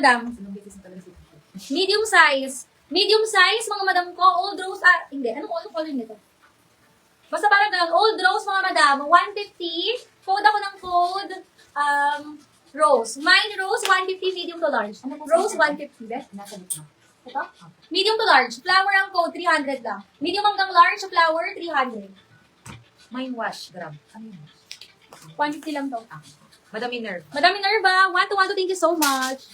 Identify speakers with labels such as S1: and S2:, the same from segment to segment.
S1: madam. Medium size. Medium size, mga madam ko, old rose, hindi, anong color nito? Basta parang ganun, old rose, mga madam, 150. Code ako ng code, rose. Mine rose, 150, medium to large. Rose, 150, best.
S2: Nasa gitna.
S1: Ito? Medium to large. Flower ang code, 300 lang. Medium hanggang large, flower, 300.
S2: Mine wash, grab. Ano yun?
S1: 150 lang to.
S2: Madam Minerva.
S1: Madam Minerva, 1 to 1 to, thank you so much.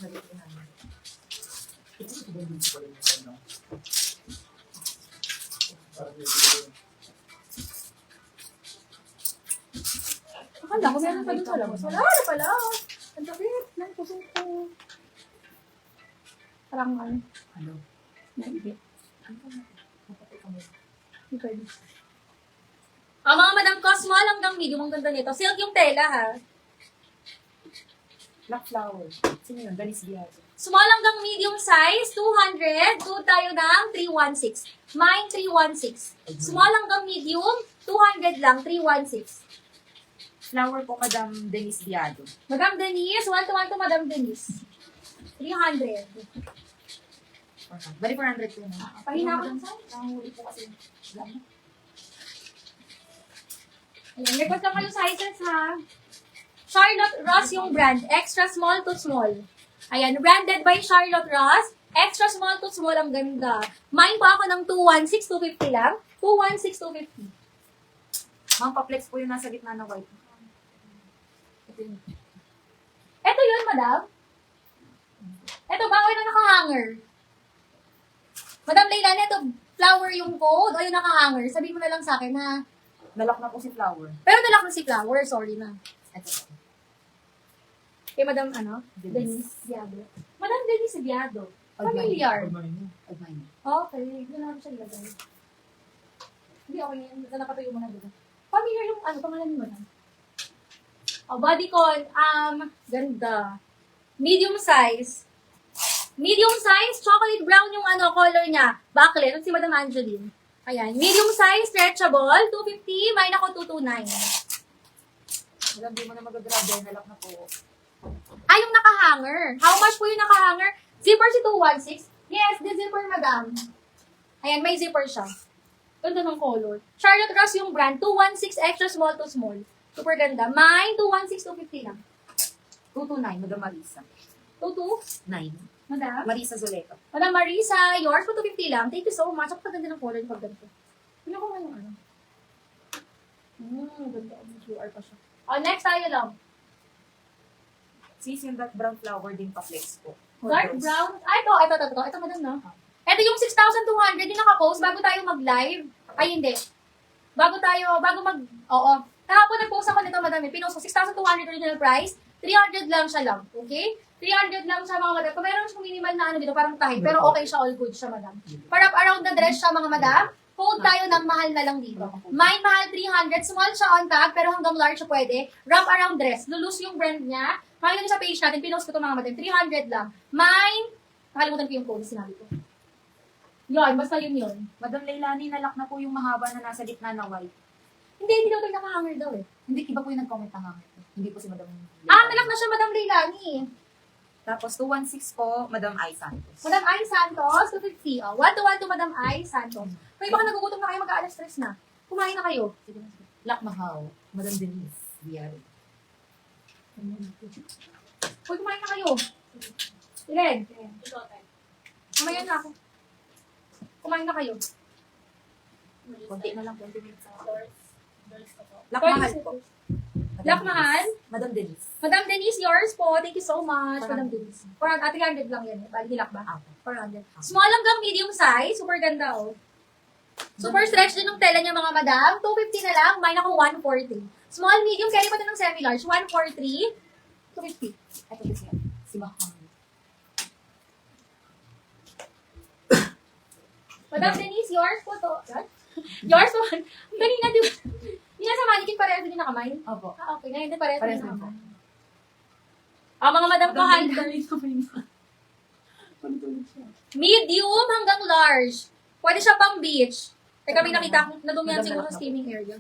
S1: Akala ko meron pa doon sa labas. Wala na pala. Ang sakit. Nang puso ko. Parang ano.
S2: Ano?
S1: Hindi. Hindi pwede. Mga madam ko, small hanggang medium. Ang ganda nito. Silk yung tela ha.
S2: Black flower. Sino yun? Danis Diaz.
S1: Small hanggang medium size, 200. Good tayo ng 316. Mine, 316. Small hanggang medium, 200 lang, 316.
S2: Flower po, Madam Denise Diado.
S1: Madam Denise, 1 to 1 to Madam Denise. 300.
S2: Bali 400 po na.
S1: Pahina ko.
S2: Nahuli po kasi.
S1: Ayan, request lang kayo sizes ha. Charlotte Ross yung brand. Extra small to small. Ayan, branded by Charlotte Ross. Extra small to small, ang ganda. Mine pa ako ng 216, 250 lang. 216, 250.
S2: Ma'am, pa-flex po yung nasa gitna na white. Ito yun.
S1: Ito yun, madam. Ito ba o yung nakahanger? Madam Leila, ito flower yung code o yung nakahanger? Sabihin mo na lang sa akin ha.
S2: Nalock na po si flower.
S1: Pero nalak na si flower, sorry na.
S2: Ito.
S1: Kay Madam, ano?
S2: Denise.
S1: Denise Diado. Madam Denise Diado. Familiar.
S2: Agmine.
S1: Okay, doon na lang siya ilagay. Hindi, okay yan. Napatayo mo na dito. Familiar yung, pangalan mo na. Oh, bodycon, ganda. Medium size. Medium size, chocolate brown yung color niya. Backlit, si Madam Angeline. Ayan, medium size, stretchable, 250, mine ako 229.
S2: Madam, di mo na magagrabe. Nalock na po.
S1: Yung nakahanger. How much po yung nakahanger? Zipper si 216. Yes, the zipper, madam. Ayan, may zipper siya. Ganda ng color. Charlotte Ross yung brand. 216 extra small to small. Super ganda. Mine, 216, 250 lang.
S2: 229, Madam Marisa.
S1: 22?
S2: 9.
S1: Madam?
S2: Marisa Zoleto.
S1: Madam Marisa, yours po 250 lang. Thank you so much. Ang ganda ng color yung pag ganito. Ano ko nga yung ano? Ganda. May QR pa siya. Next tayo lang.
S2: Sis, yung dark brown flower din pa-flex po.
S1: Dark brown. Ito, madam, no? Ito yung 6,200 yung naka-post bago tayo mag-live. Ay, hindi. Bago oo. Kahapon nag-post ako nito, madam. Pinost ko 6,200 original price. 300 lang siya lang. Okay? 300 lang siya, mga madam. Kung meron siyang minimal na dito, parang tahid. Pero okay siya, all good siya, madam. Para around the dress siya, mga madam. Code tayo ng mahal na lang dito. Mine mahal 300. Small siya on tag, pero hanggang large siya pwede. Wrap around dress. Lulus yung brand niya. Makikita niyo sa page natin, pinost ko ito mga madam. 300 lang. Mine, nakalimutan ko yung code, sinabi ko. Yun, basta yun.
S2: Madam Leilani, nalock na po yung mahaba na nasa gitna na white.
S1: Hindi daw nakahanger daw eh.
S2: Hindi, iba po yung nag-comment na hanger. Hindi po si Madam Leilani.
S1: Nalak na siya, Madam Leilani.
S2: Tapos 216 po, Madam Ai Santos.
S1: Madam Ai Santos, 250. 1 to 1 to Madam Ai Santos. Kaya baka nagugutom na kayo, mag-aalas stress na. Kumain na kayo.
S2: Sige na, sige. Lock Mahal, Madam Denise Diaro.
S1: Uy, kumain na kayo. Ilen. Kumain na ako. Kumain na kayo.
S2: Konti na lang, 20 minutes.
S1: Lock
S2: Lock Mahal po.
S1: Lock Mahal.
S2: Madam Denise.
S1: Madam Denise, yours po. Thank you so much, Madam Denise. 300 lang yan. Bali, hilak ba? 400. Small hanggang medium size. Super ganda, oh. Super stretch din ng tela niya, mga madam. 250 na lang. Mine ako 140. Small, medium. Carry pa ito ng semi-large. 143. 250.
S2: Ito po siya. Si Mahal.
S1: Madam Denise, yours po to. What? Yours po. Kanina, di ba? Yung nasa mannequin, parehas din nakamay?
S2: Opo.
S1: Okay. Ngayon din parehas
S2: Parehas
S1: din
S2: din po.
S1: nakamay. Mga madam ko, medium hanggang large. Pwede siya pang beach. Teka, may nakita ko, nadumihan siguro sa steaming area.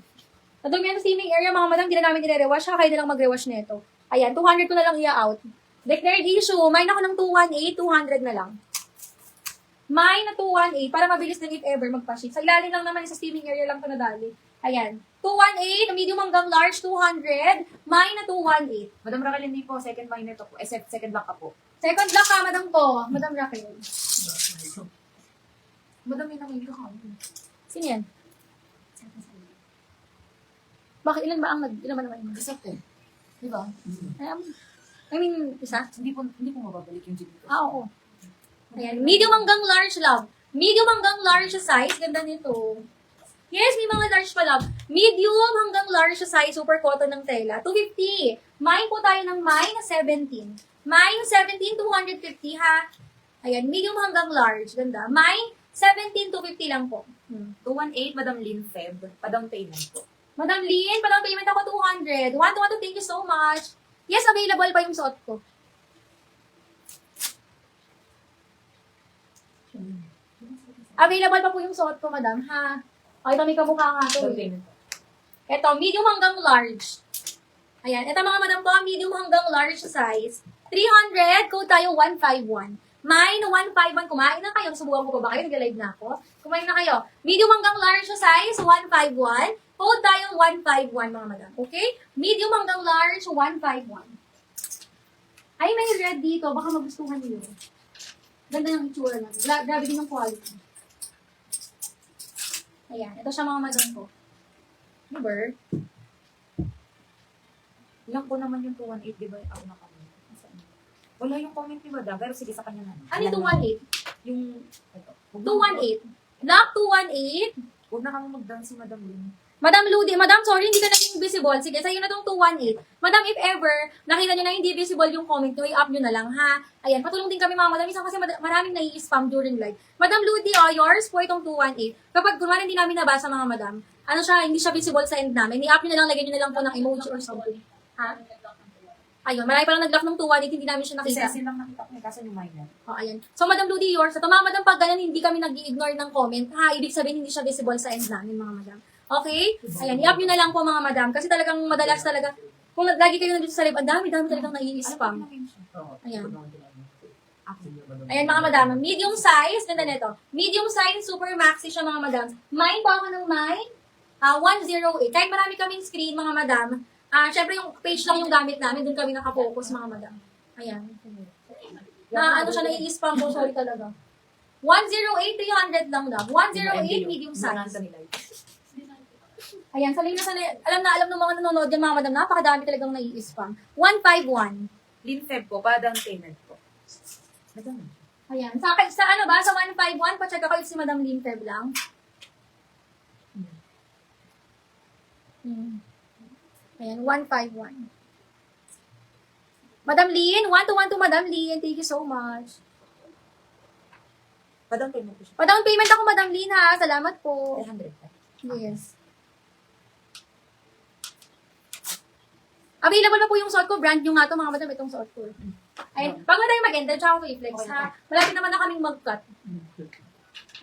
S1: Nadumihan sa steaming area, mga madam, ginagamit nire-rewash. Saka kayo nilang mag-rewash nito. Ayan, 200 ko na lang i-out. Declared issue. Mine ako ng 218, 200 na lang. Mine na 218 para mabilis din if ever magpa-ship. Sa ilalim lang naman, sa steaming area lang ito nadali. Ayan. 218, medium hanggang large, 200. Mine na 218.
S2: Madam Raquel, hindi po. Second minor to po. Second lock ka po.
S1: Second lock ka, madam ko. Madam Raquel.
S2: Madam, may nangayon ka.
S1: Sino yan? Bakit ilan ba ang ilan ba naman?
S2: Accept eh. Di ba?
S1: I mean, isa?
S2: Hindi po mababalik yung GP.
S1: Oo. Ayan. Medium hanggang large, love. Medium hanggang large size. Ganda nito. Yes, may mga large pa, love. Medium hanggang large size. Super cotton ng tela. 250. Mine po tayo ng mine na 17. Mine 17, 250 ha. Ayan. Medium hanggang large. Ganda. Mine 17, 250 lang po.
S2: 218, Madam Lynn Feb. Padang payment po.
S1: Madam Lynn, palang payment ako 200. 1 to thank you so much. Yes, available pa yung suot ko. Available pa po yung suot ko, madam, ha? O, ito may kamukha nga to.
S2: Padang
S1: Eh.
S2: payment po.
S1: Ito, medium hanggang large. Ayan, ito mga madam ko, medium hanggang large size. 300, code tayo 151. Mine 151, kumain na kayo. Subukan ko pa ba kayo? Nag-live na ako. Kumain na kayo. Medium hanggang large size, 151. Code tayo 151, mga madam. Okay? Medium hanggang large, 151. Ay, may red dito. Baka magustuhan niyo. Ganda ng itsura namin. Grabe din yung quality. Ayan. Ito siya mga madam ko. Diba?
S2: Ilang po naman yung 218, di ba? Ako na kami. Wala yung comment ni Madam, pero sige sa kanya na.
S1: Ano yung 218?
S2: Yung, ito.
S1: 218. Lock 218.
S2: Huwag na kami mag-dance si Madam Lynn.
S1: Madam Ludi, Madam, sorry, hindi ka naging visible. Sige, sa'yo na tong 218. Madam, if ever, nakita nyo na hindi visible yung comment nyo, i-up nyo na lang, ha? Ayan, patulong din kami mga madam. Minsan kasi maraming nai-spam during live. Madam Ludi, yours po itong 218. Kapag kunwari hindi namin nabasa mga madam, ano siya, hindi siya visible sa end namin, i-up nyo na lang, lagyan nyo na lang po ng emoji or something. Ha? Ayun, marami pa lang nag-lock ng 218, hindi namin siya
S2: Kasi
S1: nakita.
S2: Cecil lang nakita ko, kaso yung minor.
S1: Oh, ayan. So, Madam Ludi, yours. Ito, mga madam, pag ganun, hindi kami nag-i-ignore ng comment. Ha, ibig sabihin, hindi siya visible sa end namin, mga madam. Okay? Ayan, i-up nyo na lang po, mga madam. Kasi talagang madalas talaga, kung lagi kayo nandito sa live, ang dami talagang nai-spam. Ayan. Ayan, mga madam. Medium size, ganda nito. Medium size, super maxi siya, mga madam. Mine po ako ng mine. 108. Kahit marami kaming screen, mga madam. Syempre, yung page lang yung gamit namin. Doon kami nakafocus, mga madam. Ayan. Na ano siya, nai-spam ko. Sorry talaga. 108, 300 lang daw. 108, medium size. Ayan, sanay na sanay. Alam ng mga nanonood yan, mga madam. Napakadami talagang nai-spam. 151.
S2: Lynn Feb po, padang payment po. Madam.
S1: Ayan. Sa ano ba? Sa 151, pa-check ako if si Madam Lynn Feb lang. Ayan, 151. Madam Lynn, 1 to Madam Lynn. Thank you so much.
S2: Padang payment po siya.
S1: Pa-down payment ako, Madam Lynn, ha? Salamat po.
S2: 300 pa.
S1: Yes. Available na po yung suot ko. Brand new nga to, mga madam. Itong suot ko. Ayun. Bago tayo mag-enter, tsaka ko i-flex, ha? Malapit naman na kaming mag-cut.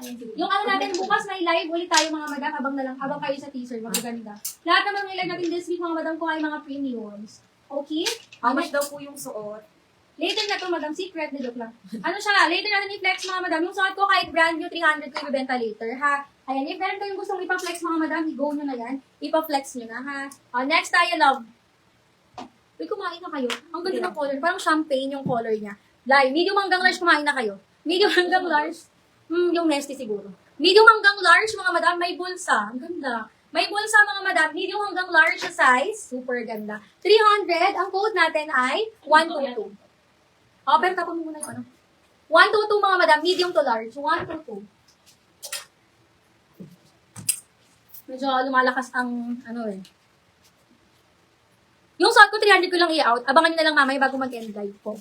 S1: Ayun, sige. Yung ano natin, bukas may live ulit tayo, mga madam, habang kayo sa teaser, magaganda. Lahat naman ng live natin this week, mga madam, kung ay mga premiums. Okay?
S2: How much daw po yung suot?
S1: Later na to, madam. Secret, na joke lang. Ano siya, later natin i-flex, mga madam. Yung suot ko, kahit brand new, 300 ko ibibenta later, ha? Ayan, if meron kayong gustong ipa-flex, mga madam, i-go nyo na yan. Ipa-flex nyo na, ha? Next tayo, love. Uy, kumain na kayo. Ang ganda ng color. Parang champagne yung color niya. Like, medium hanggang large, kumain na kayo. Medium hanggang large. Yung nesty siguro. Medium hanggang large, mga madam, may bulsa. Ang ganda. May bulsa, mga madam. Medium hanggang large size. Super ganda. 300. Ang code natin ay 122. Pero tapon mo muna yung ano. 122, mga madam. Medium to large. 122. Medyo lumalakas ang ano eh. Yung suot ko, 300 ko lang i-out. Abangan nyo na lang mamaya bago mag-end live po.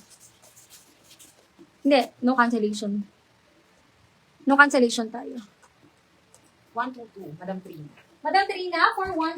S1: Hindi, no cancellation. No cancellation tayo.
S2: 122, Madam Trina.
S1: Madam Trina, for 1